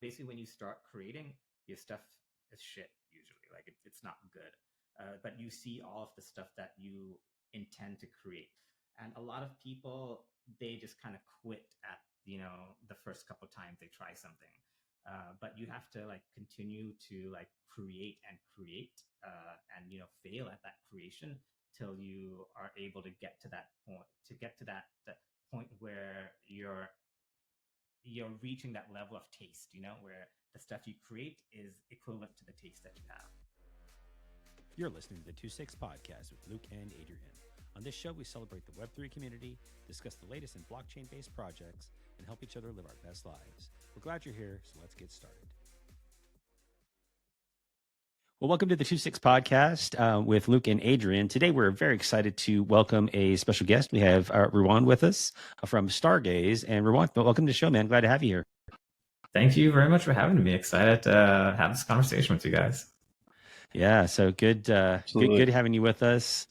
basically when you start creating, your stuff is shit usually. Like it's not good. But you see all of the stuff that you intend to create. And a lot of people, they just kind of quit at, the first couple times they try something. But you have to like continue to like create and create, and fail at that creation till you are able to get to that point, that point where you're reaching that level of taste, where the stuff you create is equivalent to the taste that you have. You're listening to the 26 Podcast with Luke and Adrian. On this show, we celebrate the Web3 community, discuss the latest in blockchain-based projects, and help each other live our best lives. We're glad you're here, so let's get started. Well, welcome to the 26 Podcast with Luke and Adrian. Today, we're very excited to welcome a special guest. We have Ruwan with us from Stargaze. And Ruwan, welcome to the show, man. Glad to have you here. Thank you very much for having me. Excited to have this conversation with you guys. Yeah, so good having you with us.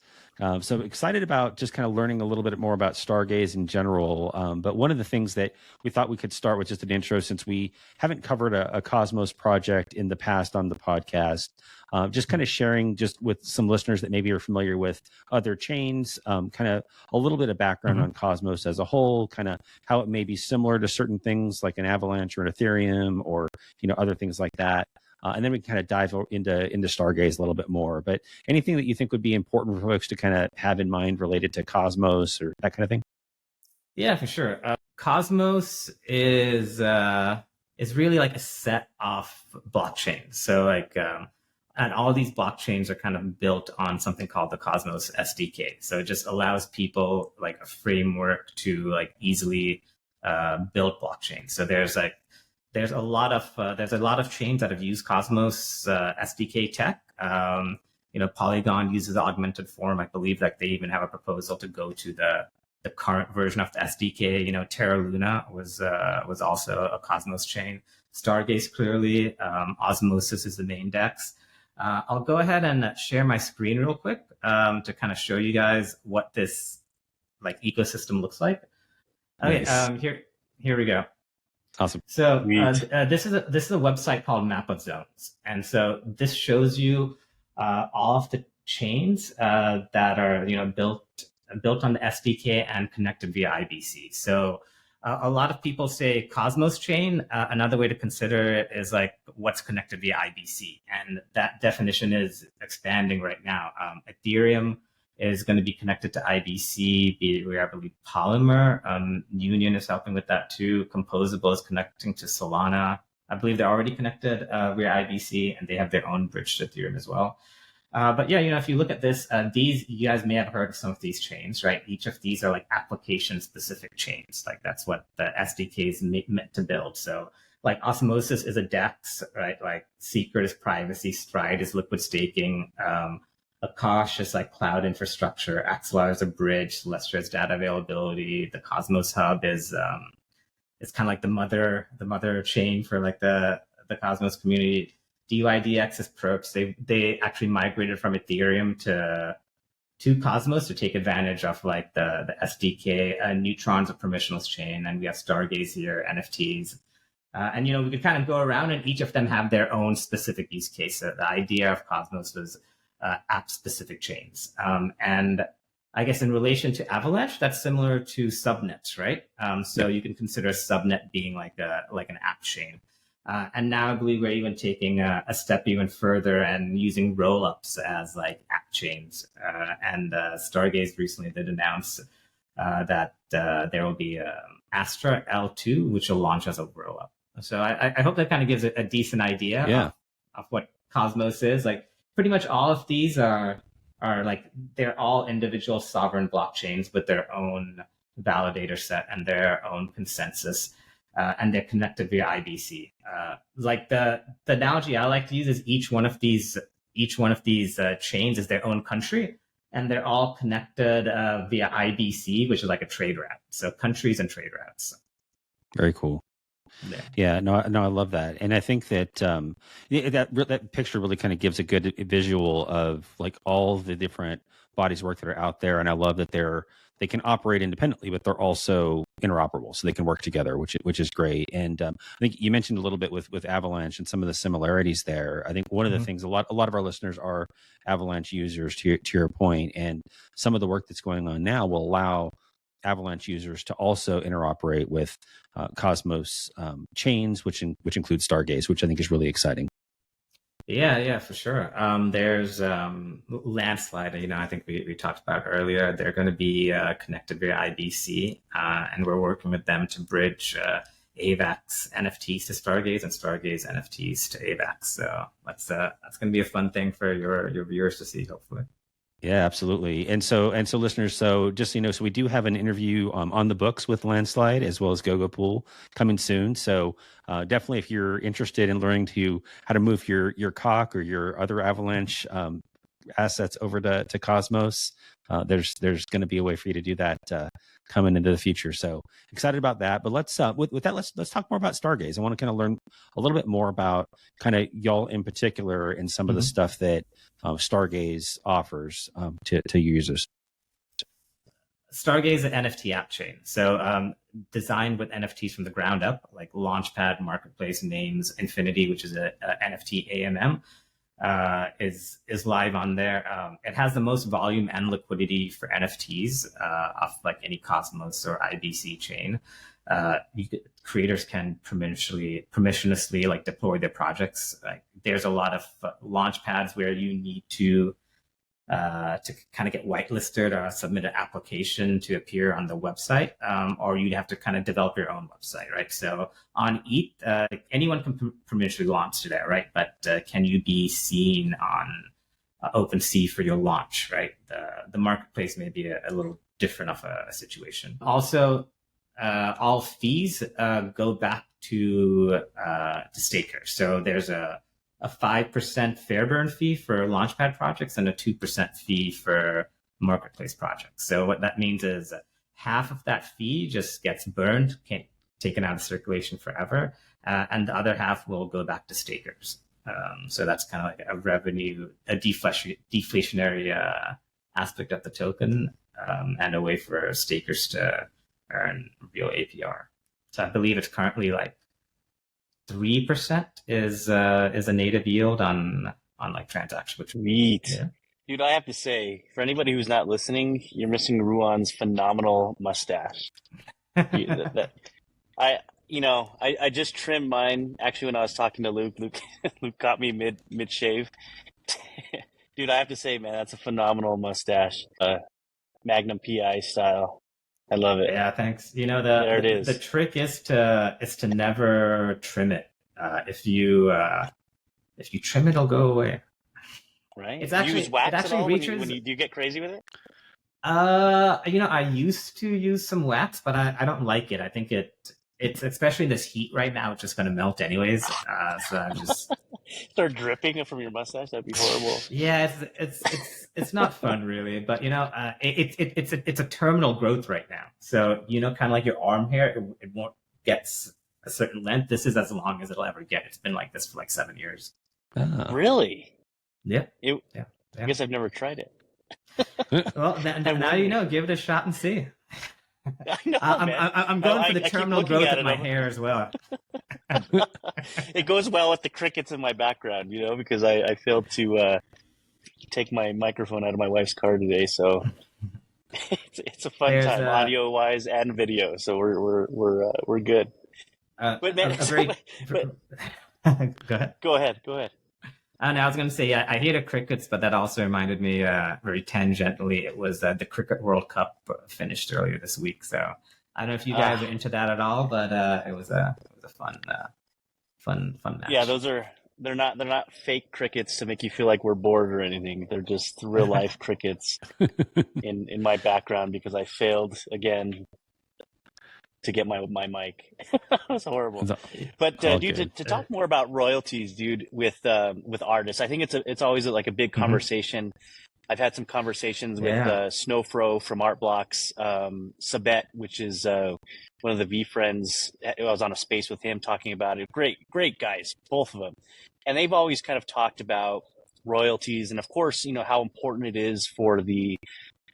So excited about just kind of learning a little bit more about Stargaze in general. But one of the things that we thought we could start with just an intro, since we haven't covered a Cosmos project in the past on the podcast, just kind of sharing just with some listeners that maybe are familiar with other chains, kind of a little bit of background on Cosmos as a whole, kind of how it may be similar to certain things like an Avalanche or an Ethereum or, other things like that. And then we can kind of dive into Stargaze a little bit more. But anything that you think would be important for folks to kind of have in mind related to Cosmos or that kind of thing? Yeah, for sure. Cosmos is really like a set of blockchains. So like, and all these blockchains are kind of built on something called the Cosmos SDK. So it just allows people like a framework to like easily build blockchains. So there's a lot of chains that have used Cosmos SDK tech. Polygon uses augmented form. I believe that they even have a proposal to go to the current version of the SDK. Terra Luna was also a Cosmos chain. Stargaze clearly. Osmosis is the main DEX. I'll go ahead and share my screen real quick to kind of show you guys what this like ecosystem looks like. Okay, nice. Here we go. Awesome. So this is a website called Map of Zones, and so this shows you all of the chains that are built on the SDK and connected via IBC. So a lot of people say Cosmos chain. Another way to consider it is like what's connected via IBC, and that definition is expanding right now. Ethereum is going to be connected to IBC, I believe Polymer. Union is helping with that too. Composable is connecting to Solana. I believe they're already connected via IBC, and they have their own bridge to Ethereum as well. But yeah, if you look at this, you guys may have heard of some of these chains, right? Each of these are like application-specific chains. Like that's what the SDK is meant to build. So like Osmosis is a DEX, right? Like Secret is privacy, Stride is liquid staking, Akash is like cloud infrastructure, Axelar is a bridge, Celestia is data availability, the Cosmos Hub is kind of like the mother chain for like the Cosmos community. DYDX is Perps. They actually migrated from Ethereum to Cosmos to take advantage of like the SDK. Neutron's a permissionless chain, and we have Stargaze here, NFTs. And we could kind of go around, and each of them have their own specific use case. So the idea of Cosmos was app-specific chains. And I guess in relation to Avalanche, that's similar to subnets, right? So you can consider a subnet being like an app chain. And now I believe we're even taking a step even further and using rollups as like app chains. And Stargaze recently did announce that there will be Astra L2, which will launch as a rollup. So I hope that kind of gives a decent idea of what Cosmos is. Like pretty much all of these are like, they're all individual sovereign blockchains with their own validator set and their own consensus. And they're connected via IBC. Like the analogy I like to use is each one of these chains is their own country, and they're all connected via IBC, which is like a trade route. So countries and trade routes. Very cool. Yeah, no, I love that, and I think that that picture really kind of gives a good visual of like all the different bodies of work that are out there, and I love that they're they can operate independently, but they're also interoperable, so they can work together, which is great. And I think you mentioned a little bit with Avalanche and some of the similarities there. I think one of the things a lot of our listeners are Avalanche users, to your point, and some of the work that's going on now will allow Avalanche users to also interoperate with Cosmos chains, which includes Stargaze, which I think is really exciting. Yeah, for sure. There's Landslide, I think we talked about earlier. They're going to be connected via IBC, and we're working with them to bridge AVAX NFTs to Stargaze and Stargaze NFTs to AVAX. So that's going to be a fun thing for your viewers to see, hopefully. Yeah, absolutely. And so listeners, so just, so we do have an interview on the books with Landslide as well as GoGoPool coming soon. So definitely, if you're interested in learning how to move your COC or your other Avalanche assets over to Cosmos, there's going to be a way for you to do that coming into the future. So excited about that. But let's with that, let's talk more about Stargaze. I want to kind of learn a little bit more about kind of y'all in particular and some of the stuff that Stargaze offers to users. Stargaze is an NFT app chain. So designed with NFTs from the ground up, like Launchpad, Marketplace, Names, Infinity, which is a NFT AMM, is live on there. It has the most volume and liquidity for NFTs of like any Cosmos or IBC chain. Creators can permissionlessly like deploy their projects. Like there's a lot of launch pads where you need to kind of get whitelisted or submit an application to appear on the website, or you'd have to kind of develop your own website, right? So on ETH, anyone can permissionally launch to there, right? But can you be seen on OpenSea for your launch, right? The marketplace may be a little different of a situation. Also, all fees go back to stakers. So there's a 5% fair burn fee for Launchpad projects and a 2% fee for marketplace projects. So what that means is half of that fee just gets burned, taken out of circulation forever, and the other half will go back to stakers. So that's kind of like a revenue, a deflationary aspect of the token, and a way for stakers to earn real APR. So I believe it's currently like 3% is a native yield on like transactions. Which Sweet. Yeah. Dude, I have to say, for anybody who's not listening, you're missing Ruwan's phenomenal mustache. I just trimmed mine actually when I was talking to Luke. Luke caught me mid shave. Dude, I have to say, man, that's a phenomenal mustache. Magnum PI style. I love it. Yeah, thanks. There it is. The trick is to never trim it. If you trim it, it'll go away. Right. It's actually, you use wax it actually at all reaches. Do you get crazy with it? I used to use some wax, but I don't like it. I think it's especially in this heat right now, it's just going to melt anyways. So I'm just start dripping from your mustache. That'd be horrible. Yeah, it's not fun really, but it's a terminal growth right now. So kind of like your arm hair, it won't get a certain length. This is as long as it'll ever get. It's been like this for like 7 years. Really? Yeah. I guess I've never tried it. Well, now give it a shot and see. I know, I'm going for the terminal growth of my hair as well. It goes well with the crickets in my background, because I failed to take my microphone out of my wife's car today, so it's a fun time, audio wise and video. So we're good. But man, Go ahead. I was going to say, I hear the crickets, but that also reminded me very tangentially. It was the Cricket World Cup finished earlier this week. So I don't know if you guys are into that at all, but it was a fun match. Yeah, they're not fake crickets to make you feel like we're bored or anything. They're just real life crickets in my background because I failed again to get my mic. It was horrible. But dude, to talk more about royalties, dude, with artists, I think it's always like a big conversation. I've had some conversations with Snowfro from Art Blocks, Sabet, which is one of the V friends. I was on a space with him talking about it. Great guys, both of them, and they've always kind of talked about royalties, and of course, how important it is for the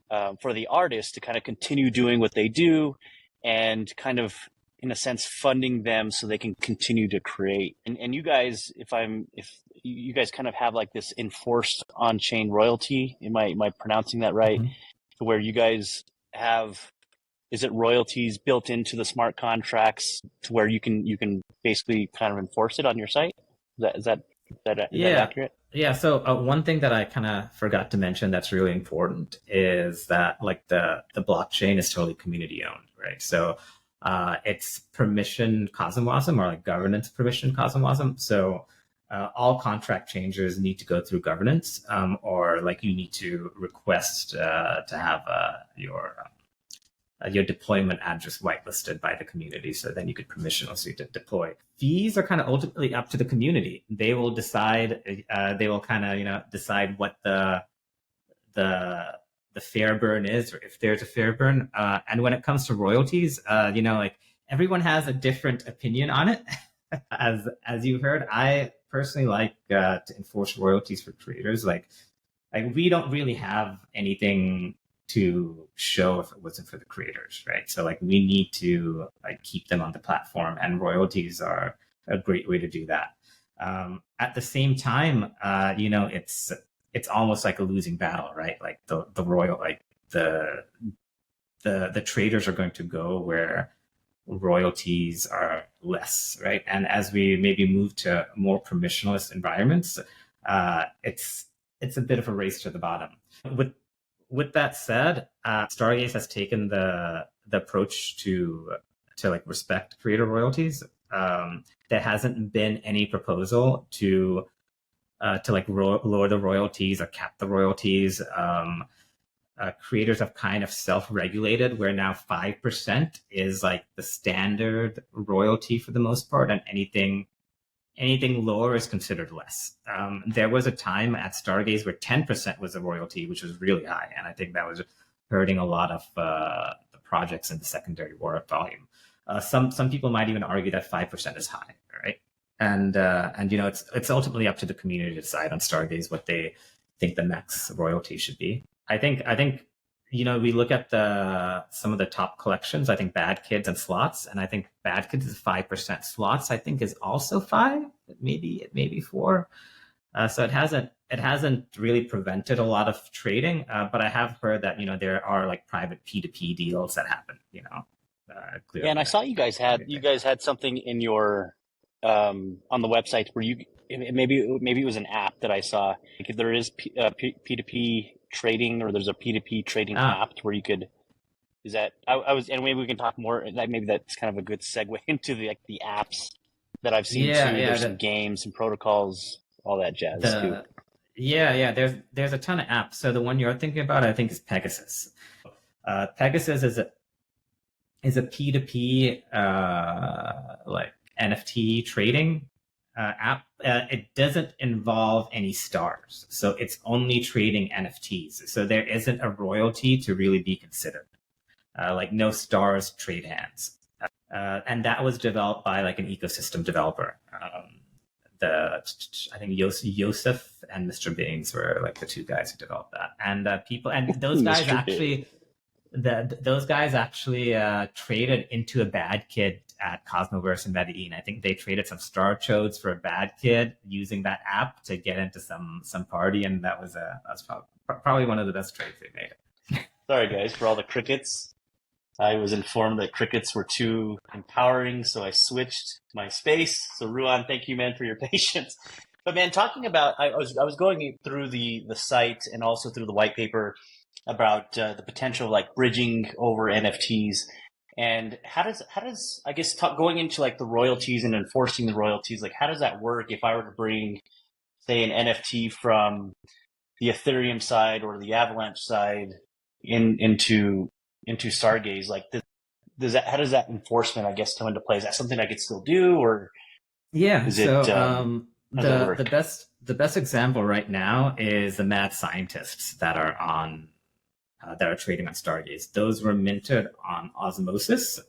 for the artists to kind of continue doing what they do and kind of, in a sense, funding them so they can continue to create. And you guys, if you guys kind of have like this enforced on-chain royalty, am I pronouncing that right? Mm-hmm. Where you guys have, is it royalties built into the smart contracts to where you can basically kind of enforce it on your site? Is that accurate? Yeah. So one thing that I kind of forgot to mention that's really important is that like the blockchain is totally community owned, right? So it's permission CosmWasm, or like governance permission CosmWasm. So all contract changes need to go through governance, or like you need to request to have your deployment address whitelisted by the community, so then you could permissionlessly deploy. Fees are kind of ultimately up to the community. They will decide. They will kind of decide what the fair burn is, or if there's a fair burn. And when it comes to royalties, like everyone has a different opinion on it. as you heard, I personally like to enforce royalties for creators. Like we don't really have anything to show if it wasn't for the creators, right? So like we need to like keep them on the platform, and royalties are a great way to do that. At the same time, it's almost like a losing battle, right? Like the traders are going to go where royalties are less, right? And as we maybe move to more permissionless environments, it's a bit of a race to the bottom. With that said, Stargaze has taken the approach to like respect creator royalties. There hasn't been any proposal to like lower the royalties or cap the royalties. Creators have kind of self-regulated, where now 5% is like the standard royalty for the most part, and anything lower is considered less. There was a time at Stargaze where 10% was a royalty, which was really high, and I think that was hurting a lot of the projects in the secondary volume. Some people might even argue that 5% is high, right? And it's ultimately up to the community to decide on Stargaze what they think the max royalty should be. I think we look at some of the top collections. I think Bad Kids and Slots, and I think Bad Kids is 5%. Slots, I think, is also 5%, maybe 4%. So it hasn't really prevented a lot of trading. But I have heard that there are like private P2P deals that happen. Yeah, and I saw you guys had something in your on the website where maybe it was an app that I saw. Like if there is P2P trading, or there's a P2P trading app where you could, is that and maybe we can talk more, maybe that's kind of a good segue into the apps that I've seen too. There's some games and protocols, all that jazz too. Yeah, there's a ton of apps. So the one you're thinking about, I think, is Pegasus. Pegasus is a P2P like NFT trading app. It doesn't involve any stars, so it's only trading NFTs. So there isn't a royalty to really be considered. Like no stars trade hands, and that was developed by like an ecosystem developer. I think Yosef and Mr. Baines were like the two guys who developed that, and those guys actually. Those guys actually traded into a Bad Kid at Cosmoverse in Medellin. I think they traded some star chodes for a Bad Kid using that app to get into some party, and that's probably one of the best trades they made. Sorry guys for all the crickets. I was informed that crickets were too empowering, so I switched my space. So Ruwan, thank you, man, for your patience. But man, talking about, I was going through the site and also through the white paper about the potential of like bridging over NFTs, and how does I guess going into like the royalties and enforcing the royalties, like how does that work if I were to bring, say, an NFT from the Ethereum side or the Avalanche side into Stargaze? Like how does that enforcement, I guess, come into play? Is that something I could still do, or is it the best example right now is the mad scientists that are trading on Stargaze. Those were minted on Osmosis,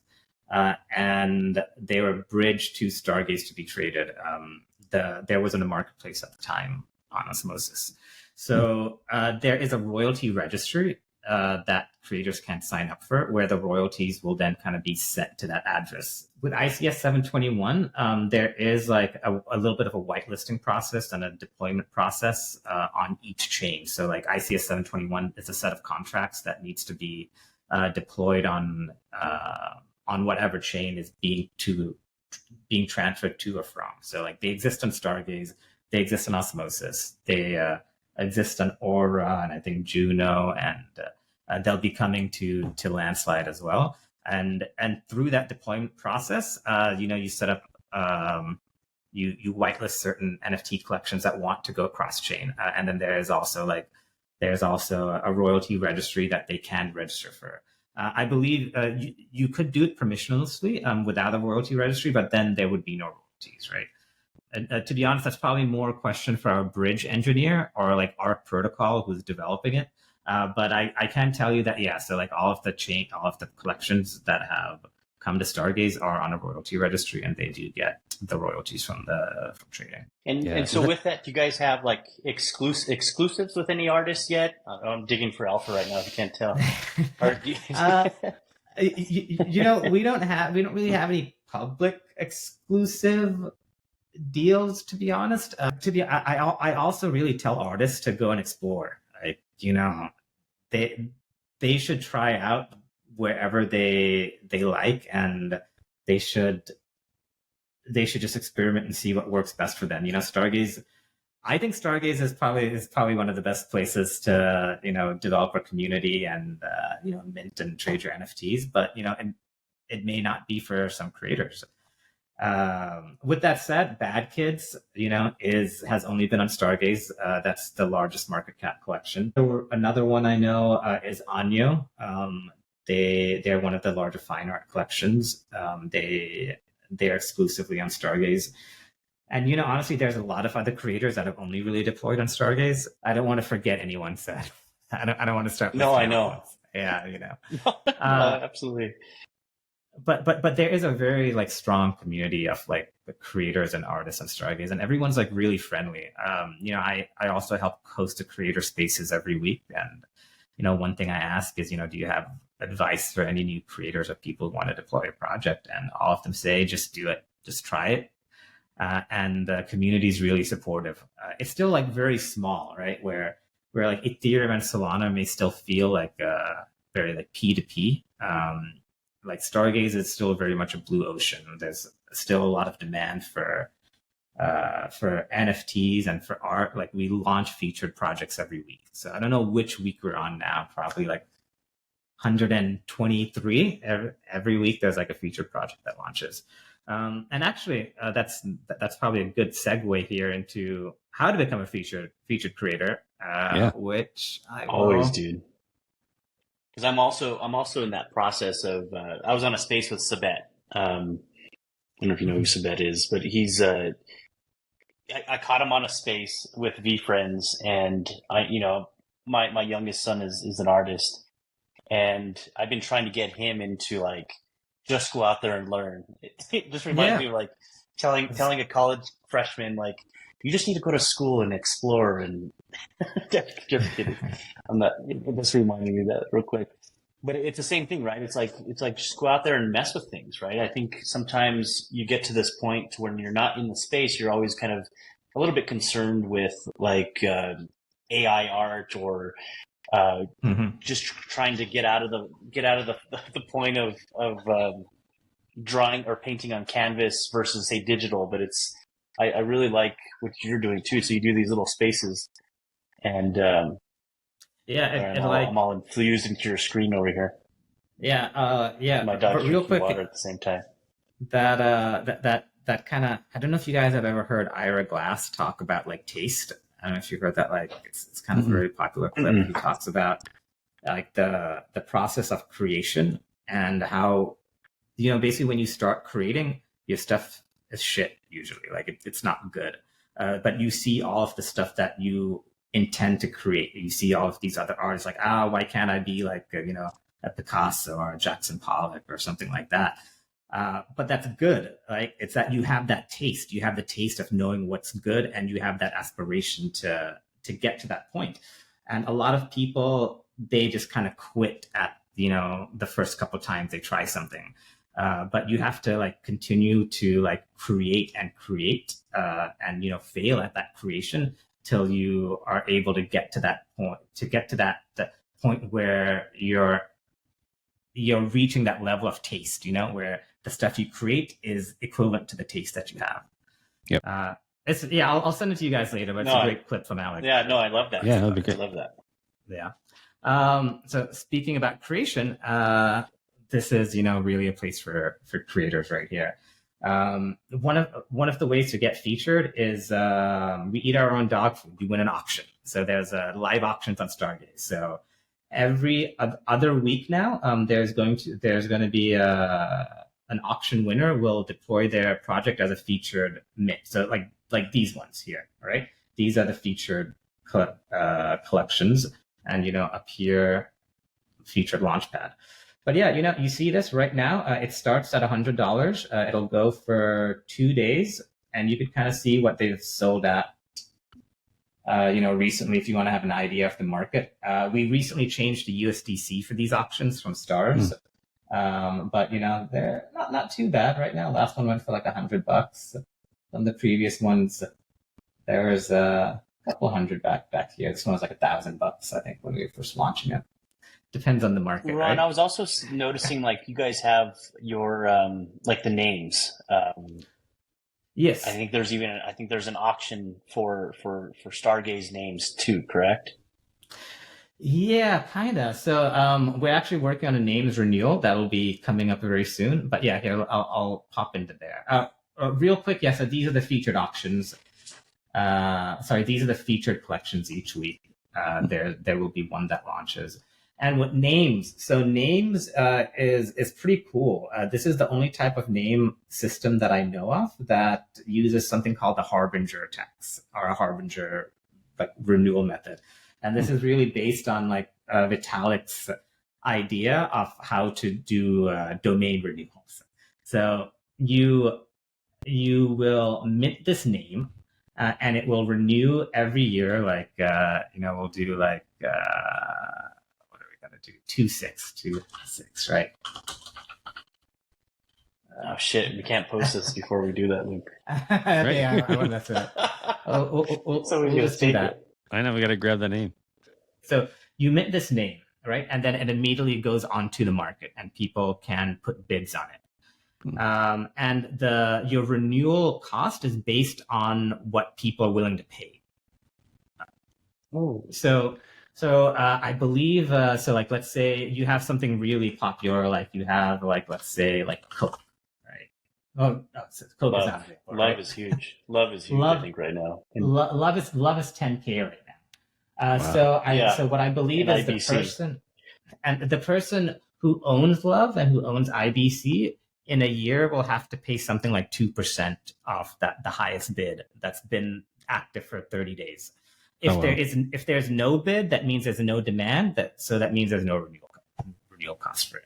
and they were bridged to Stargaze to be traded. There wasn't a marketplace at the time on Osmosis. So there is a royalty registry that creators can sign up for, where the royalties will then kind of be set to that address. With ICS 721, there is like a little bit of a whitelisting process and a deployment process on each chain. So like ICS 721 is a set of contracts that needs to be deployed on whatever chain is being transferred to or from. So like they exist on Stargaze, they exist on Osmosis, they exist on Aura, and I think Juno, and they'll be coming to Landslide as well. And through that deployment process, you set up, you whitelist certain NFT collections that want to go across chain, and then there's also a royalty registry that they can register for. I believe you could do it permissionlessly without a royalty registry, but then there would be no royalties, right? And to be honest, that's probably more a question for our bridge engineer or like Arc Protocol who's developing it. But I can tell you that, yeah, so like all of the collections that have come to Stargaze are on a royalty registry, and they do get the royalties from trading. And so with that, do you guys have like exclusives with any artists yet? I'm digging for alpha right now, if you can't tell. We don't really have any public exclusive deals, to be honest. I also really tell artists to go and explore. Like, they should try out wherever they like, and they should just experiment and see what works best for them. Stargaze, I think Stargaze is probably one of the best places to develop a community and mint and trade your NFTs, but and it may not be for some creators. With that said, Bad Kids, has only been on Stargaze. That's the largest market cap collection. Another one I know is Anyo. They're one of the larger fine art collections. They're exclusively on Stargaze. And honestly, there's a lot of other creators that have only really deployed on Stargaze. I don't want to forget anyone said. I don't want to start. No, I know. Yeah, No, absolutely. But there is a very like strong community of like the creators and artists on Stargaze, and everyone's like really friendly. I also help host the creator spaces every week, and one thing I ask is, do you have advice for any new creators or people who want to deploy a project? And all of them say, just do it, just try it. And the community is really supportive. It's still like very small, right? Where like Ethereum and Solana may still feel like very like P2P. Like Stargaze is still very much a blue ocean. There's still a lot of demand for NFTs and for art. Like we launch featured projects every week. So I don't know which week we're on now. Probably like 123. Every week there's like a featured project that launches. And actually, that's probably a good segue here into how to become a featured creator. Which I always do. Because I'm also in that process of I was on a space with Sabet. I don't know if you know who Sabet is, but he's I caught him on a space with VFriends, and my youngest son is an artist, and I've been trying to get him into like just go out there and learn. It just reminds me of like telling a college freshman like, you just need to go to school and explore. And just kidding. I'm not. It just reminded me of that real quick. But it's the same thing, right? It's like just go out there and mess with things, right? I think sometimes you get to this point to when you're not in the space, you're always kind of a little bit concerned with like AI art or just trying to get out of the point of drawing or painting on canvas versus say digital. But I really like what you're doing too. So you do these little spaces, and I'm all infused into your screen over here. My dog's drinking water at the same time. That kind of, I don't know if you guys have ever heard Ira Glass talk about like taste. I don't know if you've heard that. Like it's kind of a very popular clip. He talks about like the process of creation and how basically when you start creating, your stuff is shit usually. Like it's not good, but you see all of the stuff that you intend to create. You see all of these other artists like, why can't I be like a Picasso or a Jackson Pollock or something like that? But that's good. Like it's that you have that taste. You have the taste of knowing what's good, and you have that aspiration to get to that point. And a lot of people they just kind of quit at, the first couple of times they try something. But you have to like continue to like create and fail at that creation till you are able to get to that point where you're reaching that level of taste, where the stuff you create is equivalent to the taste that you have. Yep. I'll send it to you guys later, but it's a great clip from Alex. Yeah, no, I love that. Yeah, that'd be great. I love that. Yeah. So speaking about creation, this is, really a place for creators right here. One of the ways to get featured is we eat our own dog food. We win an auction. So there's live auctions on Stargaze. So every other week now, there's going to be an auction winner will deploy their project as a featured mint. So like these ones here, right? These are the featured collections, and up here, featured launchpad. But yeah, you see this right now. It starts at $100. It'll go for 2 days, and you can kind of see what they've sold at. Recently, if you want to have an idea of the market, we recently changed the USDC for these auctions from stars. But they're not too bad right now. Last one went for like $100. From the previous ones, there was a couple hundred back here. This one was like $1,000, I think, when we were first launching it. Depends on the market. Ruwan, right? I was also noticing like you guys have your like the names. Yes. I think there's an auction for Stargaze names too, correct? Yeah, kind of. So we're actually working on a names renewal that'll be coming up very soon. But yeah, here I'll pop into there. Real quick, so these are the featured auctions. These are the featured collections each week. There will be one that launches. And with names, so names is pretty cool. This is the only type of name system that I know of that uses something called the Harbinger tax, or a Harbinger like renewal method. And this is really based on like Vitalik's idea of how to do domain renewals. So you will mint this name, and it will renew every year. Like we'll do like. Do 2626, right? Oh shit! We can't post this before we do that, Luke. Yeah, I want that's it. We'll just do that. I know we got to grab the name. So you mint this name, right? And then it immediately goes onto the market, and people can put bids on it. And your renewal cost is based on what people are willing to pay. So I believe, like, let's say you have something really popular, like you have, like, let's say, like Coke, right? Oh, no, Coke is out of it. Love is huge. Love is huge, I think, right now. Love is 10K right now. Wow. So what I believe is the person who owns Love and who owns IBC in a year will have to pay something like 2% off the highest bid that's been active for 30 days. If there's no bid, that means there's no demand. That means there's no renewal cost for it.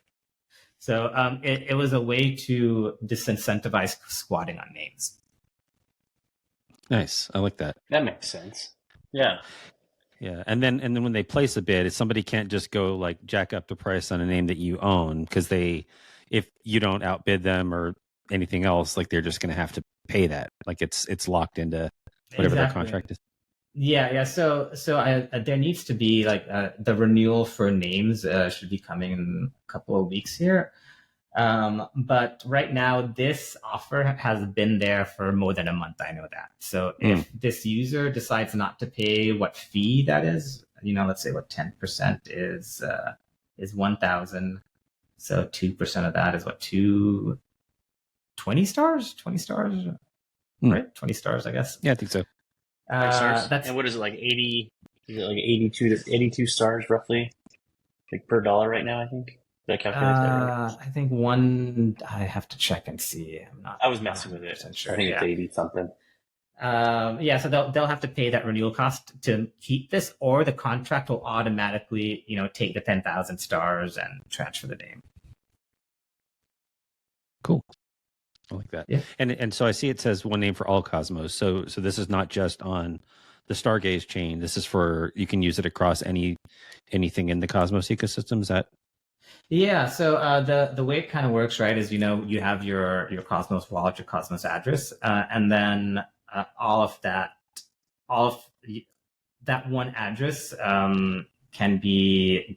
So it was a way to disincentivize squatting on names. Nice, I like that. That makes sense. Yeah. Yeah, and then when they place a bid, somebody can't just go like jack up the price on a name that you own, because if you don't outbid them or anything else, like they're just going to have to pay that. Like it's locked into whatever their contract is. Yeah. So there needs to be like the renewal for names should be coming in a couple of weeks here. But right now, this offer has been there for more than a month. I know that. So if this user decides not to pay what fee that is, let's say what 10% is 1,000. So 2% of that is what 20 stars, right? 20 stars, I guess. Yeah, I think so. And what is it, like 80? Is it like 82 stars roughly, like per dollar right now? I think. Did I calculate that right? I think I have to check and see. I was messing with it. Sure. I think it's 80 something. So they'll have to pay that renewal cost to keep this, or the contract will automatically, take the 10,000 stars and transfer the name. Cool. I like that. Yeah. And so I see it says one name for all Cosmos. So this is not just on the Stargaze chain. This is for, you can use it across anything in the Cosmos ecosystem. Is that? Yeah. So the way it kind of works, right, is, you have your Cosmos wallet, your Cosmos address, and then all of that one address can be,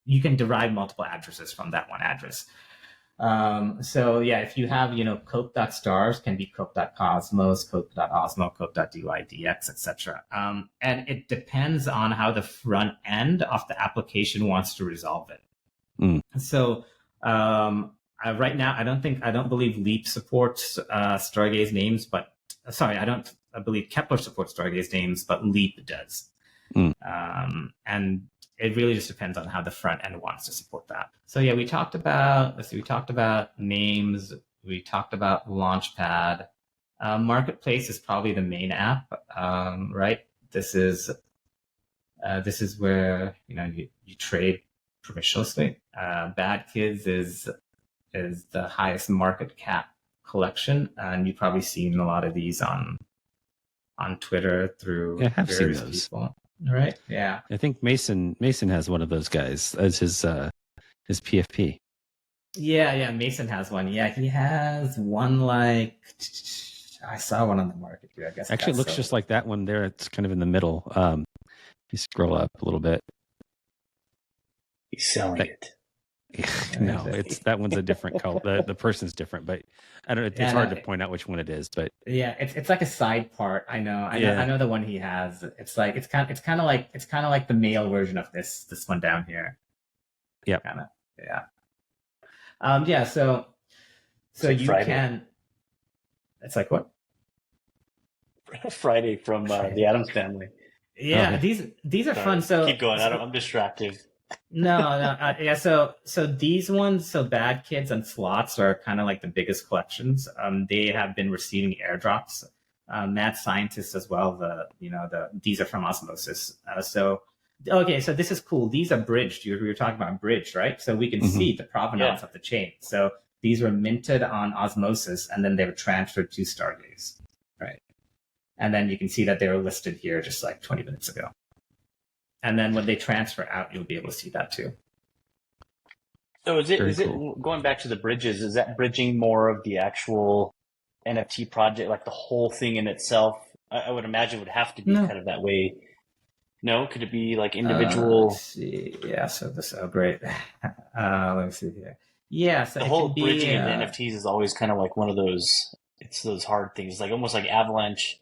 you can derive multiple addresses from that one address. So yeah, if you have, coke.stars can be coke.cosmos, coke.osmo, coke.dydx, etc. And it depends on how the front end of the application wants to resolve it. So right now, I don't believe Leap supports Stargaze names, but sorry, I believe Kepler supports Stargaze names, but Leap does. And it really just depends on how the front end wants to support that. So yeah, we talked about names, we talked about Launchpad. Marketplace is probably the main app, right? This is where you trade permissionlessly. Bad Kids is the highest market cap collection, and you've probably seen a lot of these on Twitter through various people. Right. Yeah. I think Mason has one of those guys as his PFP. Yeah. Mason has one. Yeah, he has one I saw one on the market here. I guess actually it looks just like that one there. It's kind of in the middle. You scroll up a little bit. He's selling it. No, that one's a different color. The person's different, but I don't know. It's hard to point out which one it is, but yeah, it's like a side part. I know the one he has. It's kind of like the male version of this one down here. Yeah. Kind of. Yeah. Yeah. So you Friday. Can. It's like what? Friday from the Addams Family. Yeah, these are fun. So keep going. I'm distracted. No. Yeah. So these ones, so Bad Kids and Slots are kind of like the biggest collections. They have been receiving airdrops. Mad Scientists as well. These are from Osmosis. So this is cool. These are bridged. You were talking about bridged, right? So we can see the provenance of the chain. So these were minted on Osmosis, and then they were transferred to Stargaze, right? And then you can see that they were listed here just like 20 minutes ago. And then when they transfer out, you'll be able to see that too. So is it going back to the bridges? Is that bridging more of the actual NFT project, like the whole thing in itself? I would imagine it would have to be kind of that way. No, could it be like individual? Let's see. Yeah. So great. Let me see here. Yeah. So the whole bridging into NFTs is always kind of like one of those. It's those hard things, like almost like Avalanche.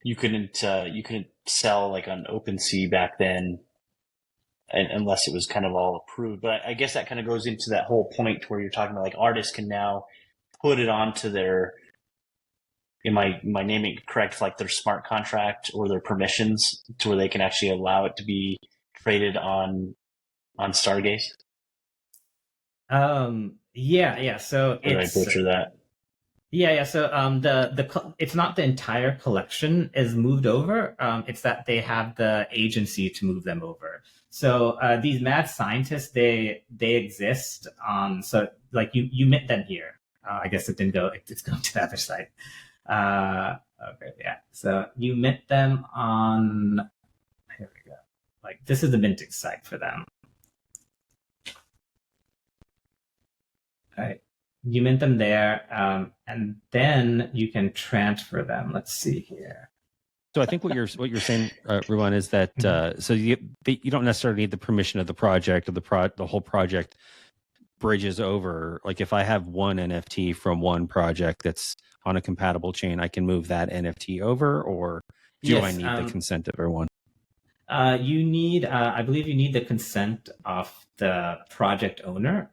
You couldn't sell like on OpenSea back then, unless it was kind of all approved. But I guess that kind of goes into that whole point where you're talking about like artists can now put it onto their, am I naming it correct, like their smart contract or their permissions, to where they can actually allow it to be traded on Stargaze? Yeah. So did I butcher that? Yeah. So it's not the entire collection is moved over. It's that they have the agency to move them over. So these Mad Scientists, they exist on. So like you mint them here. I guess it didn't go. It's going to the other site. Okay. Yeah. So you mint them on. Here we go. Like this is the minting site for them. All right. You mint them there, and then you can transfer them. Let's see here. So I think what you're saying, Ruwan, is that so you don't necessarily need the permission of the project, or the whole project bridges over. Like if I have one NFT from one project that's on a compatible chain, I can move that NFT over, or do I need the consent of everyone? You need, I believe, you need the consent of the project owner.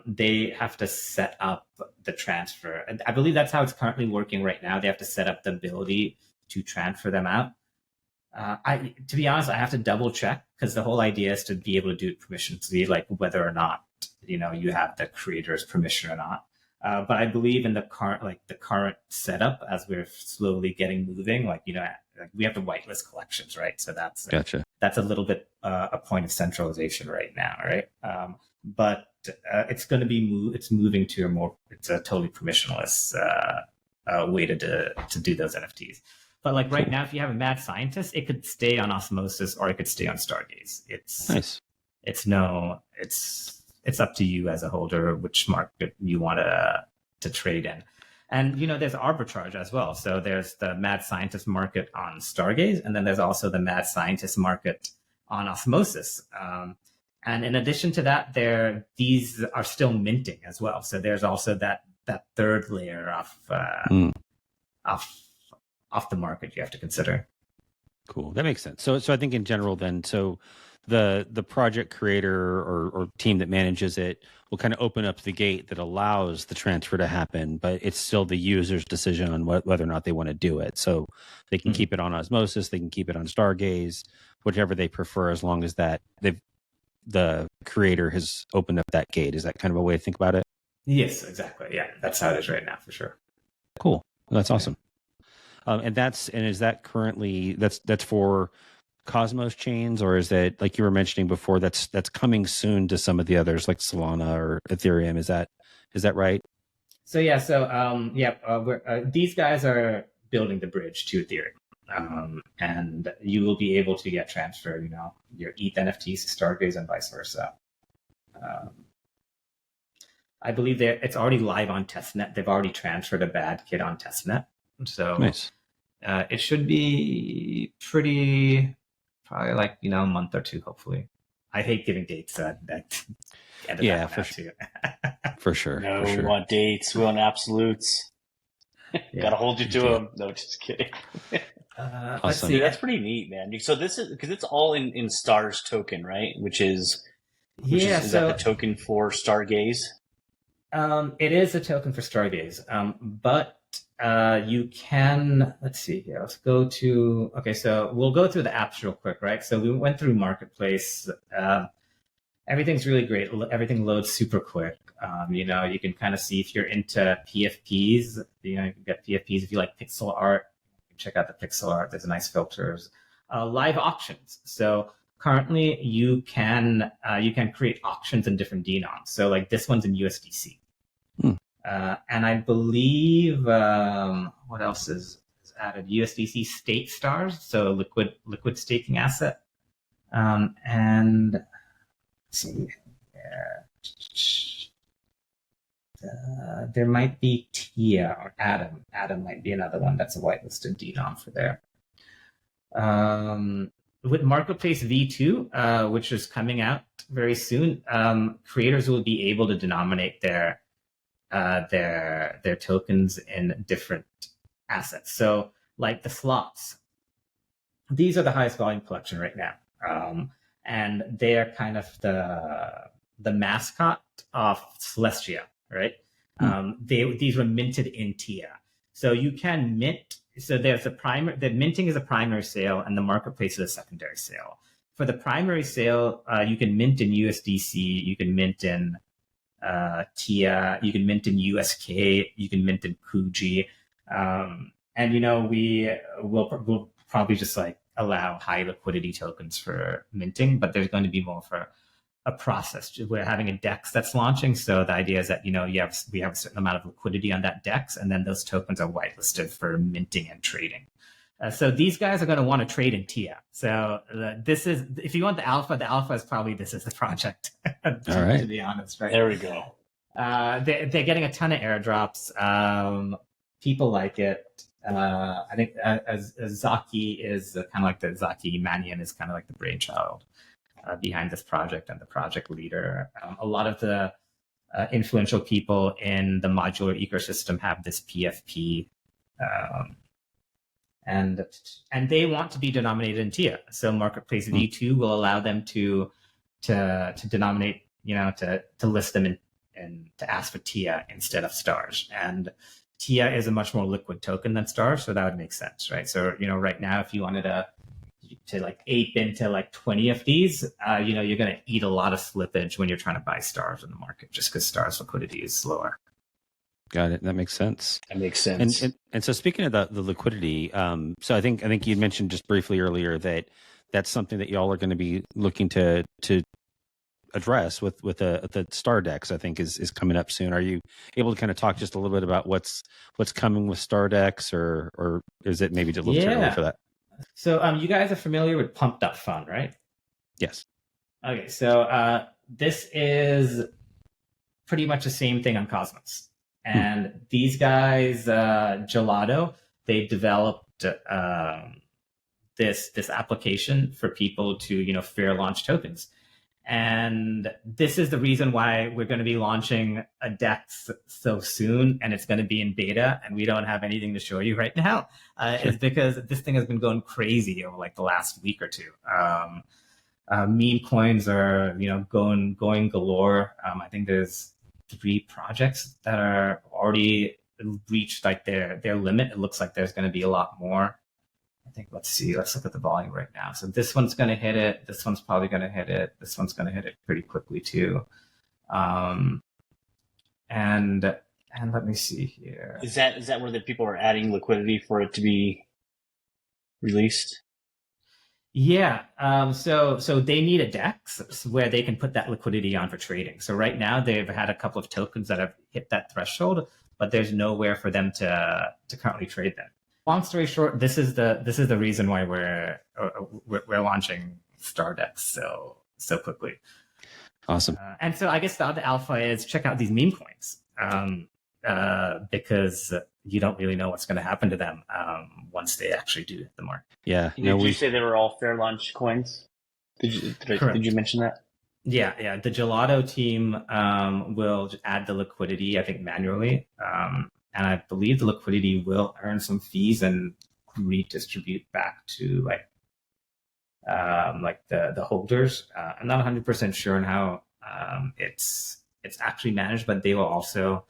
They have to set up the transfer. And I believe that's how it's currently working right now. They have to set up the ability to transfer them out. To be honest, I have to double check, because the whole idea is to be able to do it permissionlessly, like whether or not, you have the creator's permission or not. But I believe in the current setup, as we're slowly getting moving, we have to whitelist collections, right? So that's gotcha. That's a little bit a point of centralization right now, right? But it's going to be it's moving to it's a totally permissionless way to do those NFTs. But like right now, if you have a mad scientist, it could stay on Osmosis or it could stay on Stargaze. It's Nice. it's up to you as a holder which market you want to trade in. And there's arbitrage as well. So there's the mad scientist market on Stargaze, and then there's also the mad scientist market on Osmosis. And in addition to that, these are still minting as well. So there's also that third layer off the market you have to consider. Cool. That makes sense. So I think in general then, so the project creator or team that manages it will kind of open up the gate that allows the transfer to happen, but it's still the user's decision on whether or not they want to do it. So they can keep it on Osmosis, they can keep it on Stargaze, whichever they prefer, as long as the creator has opened up that gate. Is that kind of a way to think about it? Yes, exactly. Yeah, that's how it is right now for sure. Cool. Well, that's awesome. And is that currently that's for Cosmos chains, or is that, like you were mentioning before, that's coming soon to some of the others like Solana or Ethereum? Is that right? So these guys are building the bridge to Ethereum, and you will be able to get transferred, your ETH NFTs to Stargaze and vice versa. I believe it's already live on testnet. They've already transferred a bad kit on testnet. So nice. It should be probably like, a month or two, hopefully. I hate giving dates. Yeah, for sure. For sure. No, for sure. We want dates. We want absolutes. Gotta hold you to them. No, just kidding. Awesome. Dude, that's pretty neat, man. So this is because it's all in Stars token, right? Is that the token for Stargaze? It is a token for Stargaze, but you can, let's see here. Let's go to, so we'll go through the apps real quick, right? So we went through Marketplace. Everything's really great. Everything loads super quick. You can kind of see if you're into PFPs, you can get PFPs. If you like pixel art, you can check out the pixel art. There's nice filters. Live auctions. So currently you can create auctions in different denoms. So like this one's in USDC. And I believe what else is added? USDC state stars, so liquid staking asset. And let's see, there might be TIA or Atom. Atom might be another one that's a whitelisted denom for there. With Marketplace V2, which is coming out very soon, creators will be able to denominate their tokens in different assets. So like the slots, these are the highest volume collection right now. And they are kind of the mascot of Celestia, right? These were minted in TIA. So you can mint. So there's the minting is a primary sale and the marketplace is a secondary sale. For the primary sale, you can mint in USDC, you can mint in TIA, you can mint in USK, you can mint in Kuji. And we'll probably just like allow high liquidity tokens for minting, but there's going to be more for a process. We're having a DEX that's launching. So the idea is that, we have a certain amount of liquidity on that DEX, and then those tokens are whitelisted for minting and trading. So these guys are going to want to trade in TIA. So this is, if you want the alpha is probably, this is the project, to be honest, right? There we go. They're getting a ton of airdrops. People like it. I think Zaki is kind of like Zaki Mannion is kind of like the brainchild behind this project and the project leader. A lot of the influential people in the modular ecosystem have this PFP, and they want to be denominated in TIA. So Marketplace V2 will allow them to denominate, to list them and to ask for TIA instead of stars. And TIA is a much more liquid token than stars, so that would make sense, right? So right now, if you wanted to like ape into like 20 of these, you're going to eat a lot of slippage when you're trying to buy stars in the market, just because stars liquidity is slower. Got it. That makes sense. And so speaking of the liquidity, so I think you mentioned just briefly earlier that that's something that y'all are going to be looking to address with the Stardex, I think is coming up soon. Are you able to kind of talk just a little bit about what's coming with Stardex, or is it maybe a little too early for that? So you guys are familiar with Pumped Up Fund, right? Yes. Okay, so this is pretty much the same thing on Cosmos. And these guys, Gelato, they developed this application for people to fair launch tokens. And this is the reason why we're going to be launching a DEX so soon, and it's going to be in beta, and we don't have anything to show you right now. Is because this thing has been going crazy over like the last week or two. Meme coins are going galore. I think there's 3 projects that are already reached like their limit. It looks like there's going to be a lot more. I think, let's look at the volume right now. So this one's going to hit it. This one's probably going to hit it. This one's going to hit it pretty quickly too. And let me see here. Is that where the people are adding liquidity for it to be released? Yeah. So they need a DEX where they can put that liquidity on for trading. So right now they've had a couple of tokens that have hit that threshold, but there's nowhere for them to currently trade them. Long story short, this is the reason why we're launching Stardex so quickly. Awesome. And so I guess the other alpha is check out these meme coins, because you don't really know what's going to happen to them once they actually do hit the market. Yeah. Did you say they were all fair launch coins? Did you mention that? Yeah. The Gelato team will add the liquidity, I think, manually. And I believe the liquidity will earn some fees and redistribute back to like the holders. I'm not 100% sure on how it's actually managed, but they will also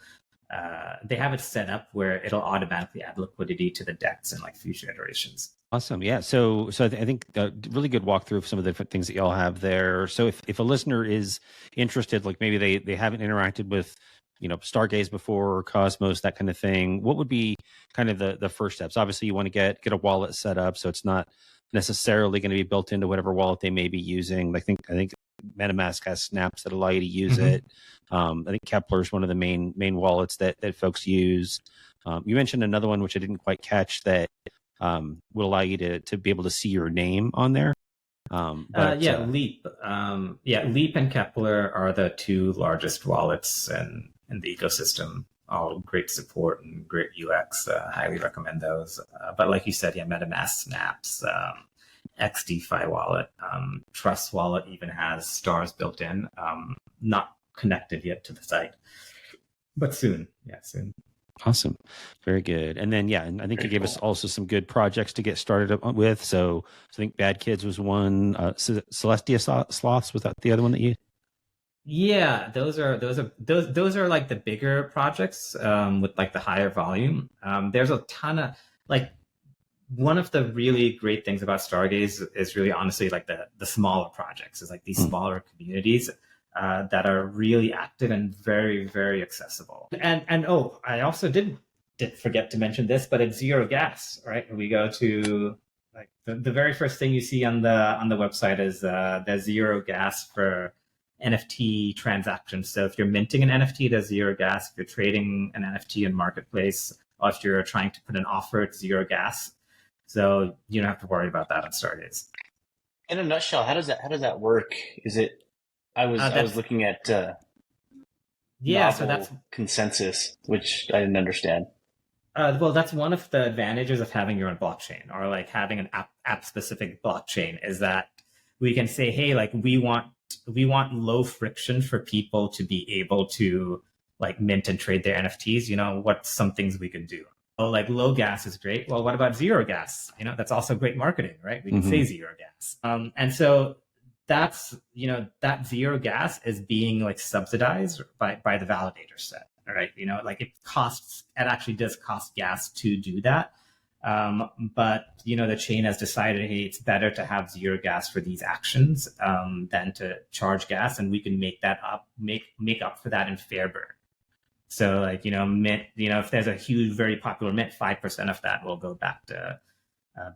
they have it set up where it'll automatically add liquidity to the DEX in like future iterations. Awesome. Yeah. So I think a really good walkthrough of some of the different things that y'all have there. So if a listener is interested, like maybe they haven't interacted with Stargaze before, or Cosmos, that kind of thing, what would be kind of the first steps? Obviously, you want to get a wallet set up, so it's not necessarily going to be built into whatever wallet they may be using. I think MetaMask has snaps that allow you to use it. I think Kepler is one of the main wallets that folks use. You mentioned another one which I didn't quite catch that will allow you to be able to see your name on there. Leap. Leap and Kepler are the 2 largest wallets in the ecosystem. All great support and great UX. Highly recommend those. But like you said, MetaMask snaps, XDeFi wallet, Trust wallet even has stars built in. Not connected yet to the site, but soon. Yeah, soon. Awesome. Very good. And then, and I think you gave us also some good projects to get started with. So I think Bad Kids was one. Celestia Sloths, was that the other one that you? Yeah, those are like the bigger projects with like the higher volume. There's a ton of like, one of the really great things about Stargaze is really honestly like the smaller projects, is like these smaller communities that are really active and very, very accessible. And I also did forget to mention this, but it's zero gas, right? We go to like the very first thing you see on the website is there's zero gas for NFT transactions. So if you're minting an NFT, there's zero gas. If you're trading an NFT in marketplace, or if you're trying to put an offer, it's zero gas. So you don't have to worry about that on Stargaze. In a nutshell, how does that work? Is it? I was looking at so that's consensus, which I didn't understand. Well, that's one of the advantages of having your own blockchain, or like having an app specific blockchain, is that we can say, hey, like we want low friction for people to be able to like mint and trade their NFTs. What's some things we can do? Oh, like low gas is great. Well, what about zero gas? That's also great marketing, right? We can say zero gas. And so that's, that zero gas is being like subsidized by the validator set, right? Like it actually does cost gas to do that. But, the chain has decided, hey, it's better to have zero gas for these actions than to charge gas. And we can make that up, make up for that in fair burn. So like, mint, if there's a huge, very popular mint, 5% of that will go back to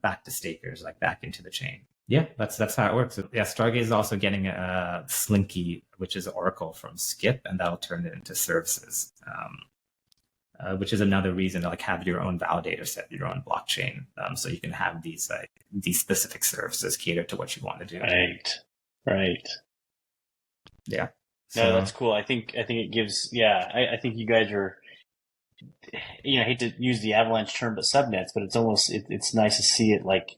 back to stakers, like back into the chain. Yeah, that's how it works. Yeah, Stargaze is also getting a Slinky, which is Oracle from Skip, and that'll turn it into services, which is another reason to like have your own validator set, your own blockchain, so you can have these specific services cater to what you want to do. Right. Yeah. No, that's cool. I think it gives. Yeah, I think you guys are. I hate to use the Avalanche term, but subnets. But it's almost it's nice to see it like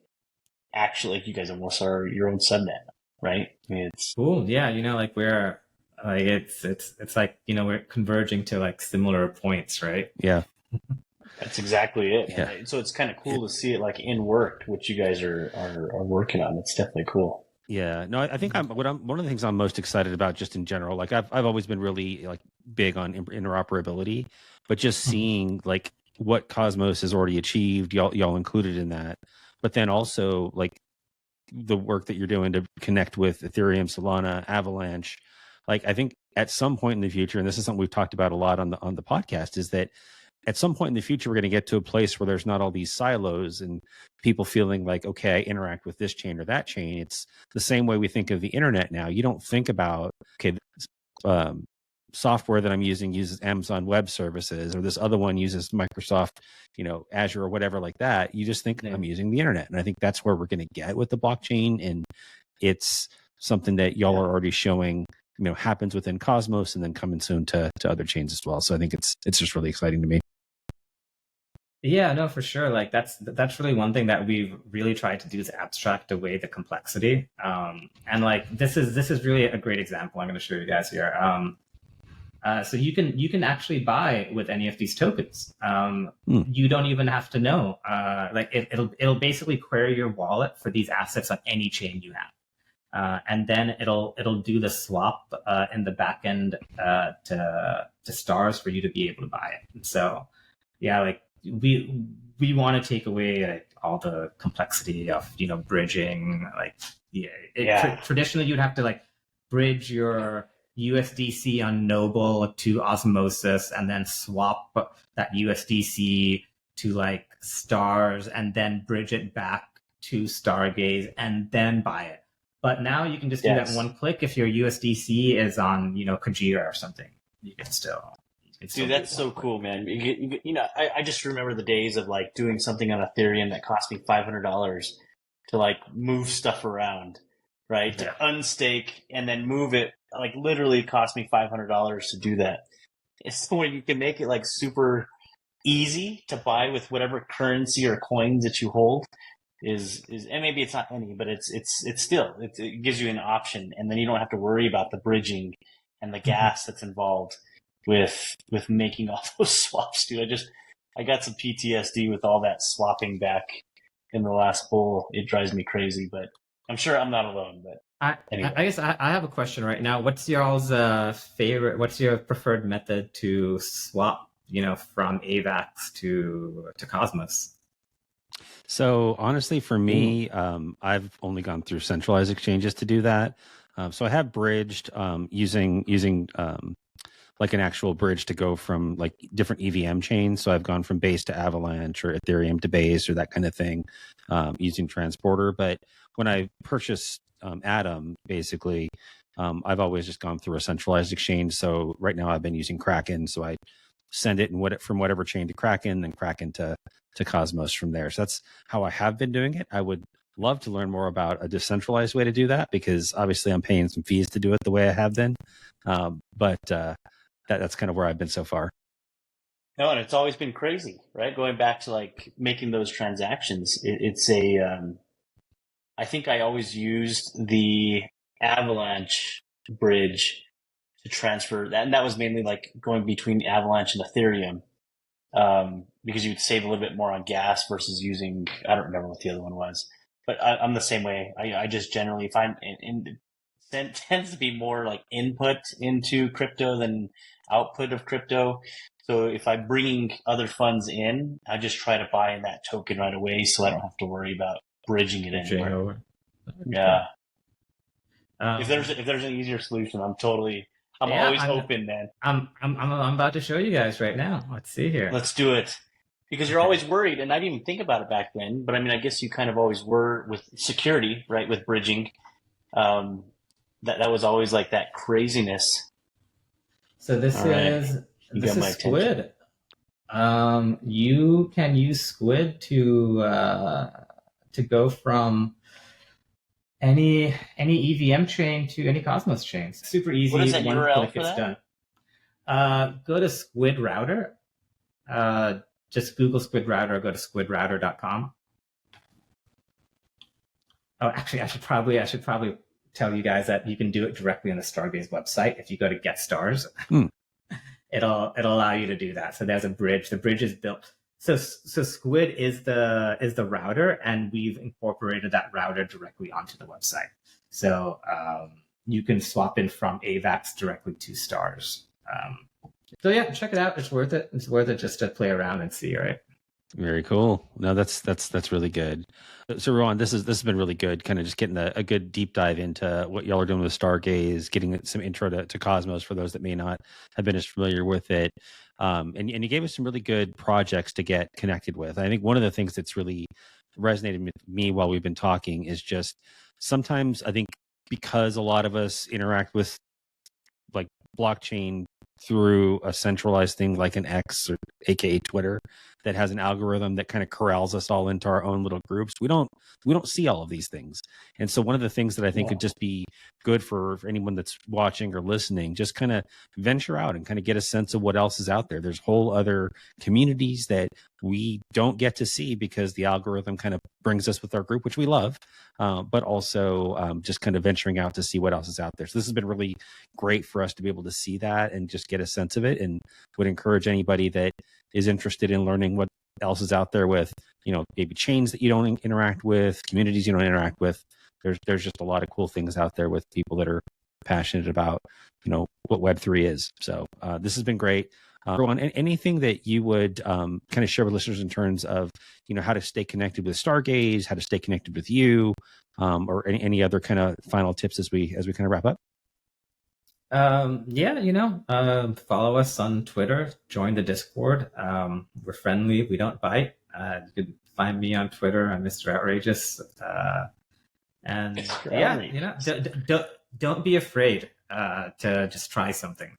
actually like you guys almost are your own subnet, right? I mean, it's cool. Yeah, like we're like it's like we're converging to like similar points, right? Yeah. That's exactly it. Yeah. So it's kind of cool to see it like in work, what you guys are working on. It's definitely cool. Yeah, no, I think one of the things I'm most excited about just in general, like I've always been really like big on interoperability, but just seeing like what Cosmos has already achieved, y'all included in that, but then also like the work that you're doing to connect with Ethereum, Solana, Avalanche. Like I think at some point in the future, and this is something we've talked about a lot on the podcast, is that at some point in the future, we're going to get to a place where there's not all these silos and people feeling like, okay, I interact with this chain or that chain. It's the same way we think of the internet now. You don't think about, okay, software that I'm using uses Amazon Web Services, or this other one uses Microsoft, Azure or whatever like that. You just think I'm using the internet. And I think that's where we're going to get with the blockchain. And it's something that y'all are already showing happens within Cosmos and then coming soon to other chains as well. So I think it's just really exciting to me. Yeah, no, for sure. Like that's really one thing that we've really tried to do is abstract away the complexity. And like this is really a great example I'm going to show you guys here. So you can actually buy with any of these tokens. You don't even have to know. Like it'll basically query your wallet for these assets on any chain you have. And then it'll do the swap in the back end to stars for you to be able to buy it. And so yeah, like we want to take away like all the complexity of bridging. Like traditionally you'd have to like bridge your USDC on Noble to Osmosis and then swap that USDC to like stars and then bridge it back to Stargaze and then buy it. But now you can just do that in one click. If your USDC is on, Kajira or something, you can still. Dude, that's so cool, man. I just remember the days of like doing something on Ethereum that cost me $500 to like move stuff around, right? To unstake and then move it. Like literally cost me $500 to do that. It's when you can make it like super easy to buy with whatever currency or coins that you hold. Is and maybe it's not any, but it's still it gives you an option, and then you don't have to worry about the bridging and the gas that's involved with making all those swaps, dude. I got some PTSD with all that swapping back in the last bull. It drives me crazy, but I'm sure I'm not alone. But anyway. I guess I have a question right now. What's y'all's favorite? What's your preferred method to swap? From AVAX to Cosmos. So honestly, for me, I've only gone through centralized exchanges to do that. So I have bridged using like an actual bridge to go from like different EVM chains. So I've gone from Base to Avalanche or Ethereum to Base or that kind of thing using Transporter. But when I purchased Atom, basically, I've always just gone through a centralized exchange. So right now I've been using Kraken. So I send it from whatever chain to Kraken, then Kraken to Cosmos from there. So that's how I have been doing it. I would love to learn more about a decentralized way to do that because obviously I'm paying some fees to do it the way I have been. But that's kind of where I've been so far. No, and it's always been crazy, right? Going back to like making those transactions, I think I always used the Avalanche bridge to transfer that, and that was mainly like going between Avalanche and Ethereum, because you'd save a little bit more on gas versus using, I don't remember what the other one was, but I'm the same way. I just generally find it tends to be more like input into crypto than output of crypto. So if I'm bringing other funds in, I just try to buy in that token right away, so I don't have to worry about bridging it anywhere. Yeah. If there's an easier solution, I'm always open, man. I'm about to show you guys right now. Let's see here. Let's do it. because you're always worried, and I didn't even think about it back then, but I mean, I guess you kind of always were with security, right? With bridging, that was always like that craziness. So this is Squid. You can use Squid to go from any EVM chain to any Cosmos chain. Super easy. What is that One URL click, for it's that? done. Go to Squid Router. Just Google Squid Router or go to squidrouter.com. Oh, actually, I should probably tell you guys that you can do it directly on the Stargaze website. If you go to Get Stars, it'll allow you to do that. So there's a bridge. The bridge is built. So Squid is the router, and we've incorporated that router directly onto the website. So you can swap in from AVAX directly to Stars. So yeah, check it out. It's worth it. It's worth it just to play around and see, right? Very cool. No, that's really good. So Ruwan, this has been really good. Kind of just getting a good deep dive into what y'all are doing with Stargaze, getting some intro to Cosmos for those that may not have been as familiar with it. And you gave us some really good projects to get connected with. I think one of the things that's really resonated with me while we've been talking is just sometimes I think because a lot of us interact with like blockchain through a centralized thing like an X or aka Twitter that has an algorithm that kind of corrals us all into our own little groups. We don't see all of these things. And so one of the things that I think could just be good for anyone that's watching or listening, just kind of venture out and kind of get a sense of what else is out there. There's whole other communities that we don't get to see because the algorithm kind of brings us with our group, which we love, but also just kind of venturing out to see what else is out there. So this has been really great for us to be able to see that and just get a sense of it, and would encourage anybody that is interested in learning what else is out there with, maybe chains that you don't interact with, communities you don't interact with. There's just a lot of cool things out there with people that are passionate about, what Web3 is. So this has been great. Ruwan, anything that you would kind of share with listeners in terms of, how to stay connected with Stargaze, how to stay connected with you, or any other kind of final tips as we kind of wrap up? Follow us on Twitter, join the Discord. We're friendly. We don't bite. You can find me on Twitter. I'm Mr. Outrageous. Don't be afraid to just try something.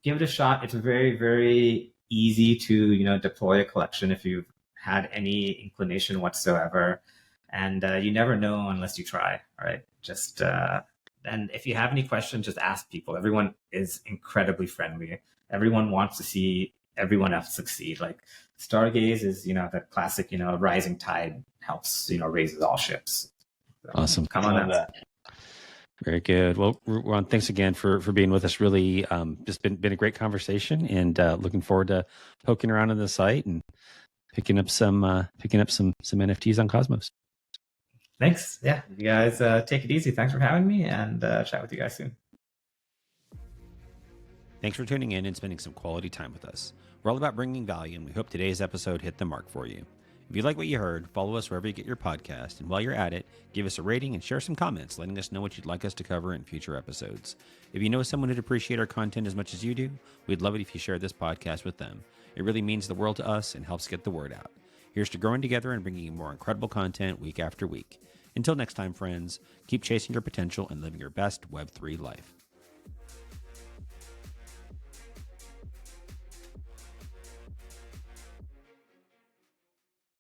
Give it a shot. It's very, very easy to, deploy a collection if you've had any inclination whatsoever. And you never know unless you try, right? Just, and if you have any questions, just ask people. Everyone is incredibly friendly. Everyone wants to see everyone else succeed. Like Stargaze is, the classic, rising tide helps, raises all ships. So, awesome. Come on out. Very good. Well, Ruwan, thanks again for being with us. Really, just been a great conversation, and looking forward to poking around on the site and picking up some NFTs on Cosmos. Thanks. Yeah, you guys take it easy. Thanks for having me, and chat with you guys soon. Thanks for tuning in and spending some quality time with us. We're all about bringing value, and we hope today's episode hit the mark for you. If you like what you heard, follow us wherever you get your podcast, and while you're at it, give us a rating and share some comments letting us know what you'd like us to cover in future episodes. If you know someone who'd appreciate our content as much as you do, we'd love it if you share this podcast with them. It really means the world to us and helps get the word out. Here's to growing together and bringing you more incredible content week after week. Until next time, friends, keep chasing your potential and living your best Web3 life.